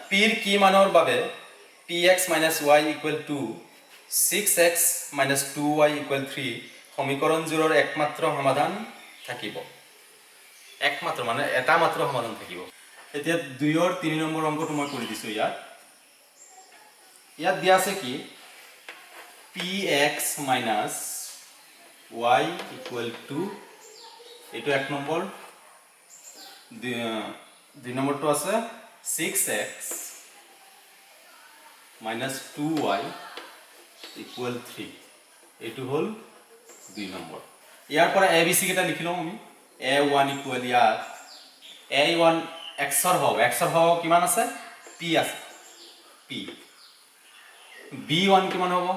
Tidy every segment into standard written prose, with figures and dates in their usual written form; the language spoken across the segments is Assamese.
পিৰ কি মানৰ বাবে px - y = 6x - 2y = 3 সমীকৰণজোৰৰ একমাত্ৰ সমাধান থাকিব একমাত্ৰ মানে এটা মাত্ৰ সমাধান থাকিব এতিয়া 2 ৰ 3 নম্বৰ অংকটো মই কৰি দিছো ইয়াত দিয়া আছে কি px - y = এইটো এক নম্বৰ 2 নম্বৰটো আছে 6x - 2y = 3 এইটো হল 2 নম্বৰ ইয়াৰ পৰা abc কেটা লিখি লওঁ আমি a1 = ইয়াত a1 x ৰ হ'ব কিমান আছে p আছে p b1 কিমান হ'ব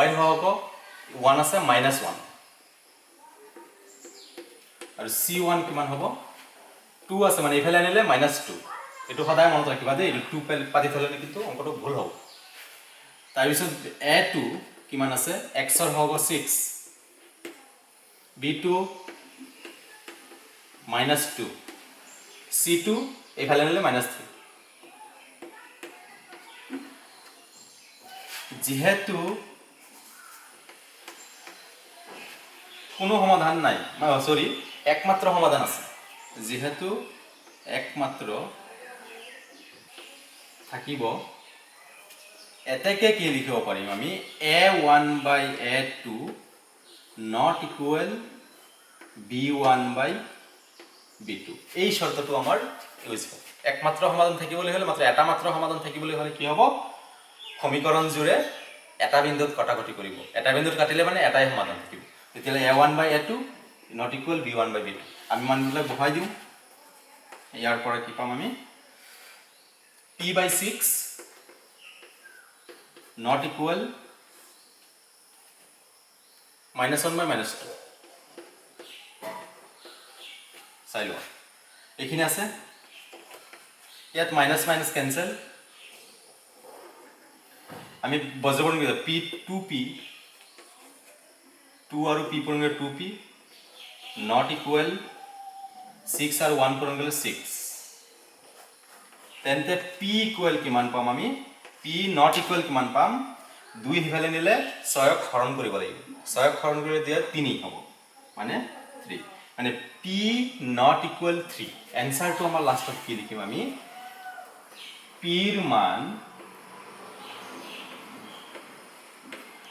y হ'ব 1 আছে -1 আৰু c1 কিমান হ'ব 2 আছে মানে ইফালে আনিলে -2 এটো সদায় মনত ৰাখিবা দেই এটো 2 পাতি থলে কিন্তু অংকটো ভুল হ'ব তাৰ পিছত a2 কিমান আছে x ৰ হ'ব 6 b2 -2 c2 ইফালে আনিলে -3 যেহেতু কোনো সমাধান নাই সরি একমাত্র সমাধান আছে যেহেতু একমাত্র থাকিব এটাকে কি লিখিব পাৰিম আমি a1/a2 not equal b1/b2 এই শৰ্তটো আমাৰ ইউজ হ'ব একমাত্ৰ সমাধান থাকিবলৈ হলে মাত্ৰ এটা মাত্ৰ সমাধান থাকিবলৈ হলে কি হ'ব সমীকৰণ জোৰে এটা বিন্দুত কটাকটি কৰিব এটা বিন্দুত কাটিলে মানে এটাই সমাধান থাকিব তেতিয়ালে a1/a2 not equal b1/b2 আমি মানবিলাক বহাই দিও ইয়াৰ পৰা কি পাম আমি p/6 not equal -1/-2 চাইলো এইখিনি আছে ইয়াত মাইনাস মাইনাস ক্যান্সেল আমি বজ্ৰবৰ্ণ কি p 2 আৰু p পূৰণ গলে 2p not equal 6 আৰু 1 পূৰণ গলে 6 তেন্তে p equal কিমান পাম আমি p not equal কিমান পাম 2 হিফালে নিলে 6ক হৰণ কৰিব লাগিব 6ক হৰণ কৰি দিয়া 3 হ'ব মানে 3 মানে p not equal 3 এনসারটো আমাৰ লাষ্টত কি লিখিম আমি p ৰ মান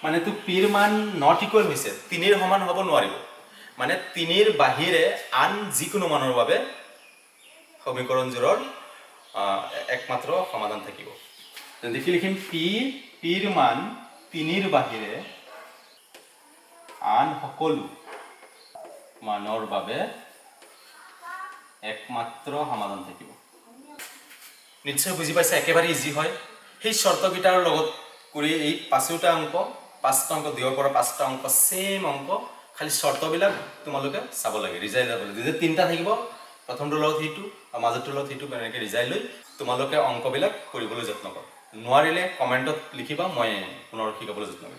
মানে তো p ৰ মান not equal হৈছে 3 ৰ সমান হ'ব নোৱাৰিব মানে 3 ৰ বাহিৰে আন যিকোনো মানৰ বাবে সমীকৰণজোৰৰ একমাত্ৰ সমাধান থাকিব তেন্তে কি লিখিম p ৰ মান 3 ৰ বাহিৰে আন সকলো মানৰ বাবে একমাত্ৰ সমাধান থাকিব নিশ্চয় বুজি পাইছে একেবাৰে ইজি হয় সেই শৰ্তকিটাৰ লগত কৰি এই পাঁচটা অংক দিয়ৰ পৰা পাঁচটা অংক সেম অংক খালি শৰ্তবিলাক তোমালোকে চাব লাগে ৰিজাইল যাব লাগে যদি তিনটা থাকিব প্ৰথমটো লগত হিটো আৰু মাজৰটো লগত হিটো এনেকৈ ৰিজাইল লৈ তোমালোকে অংকবিলাক কৰিবলৈ যত্ন কৰা নোৱাৰিলে কমেন্টত লিখিবা মই পুনৰ শিকাবলৈ যত্ন কৰিম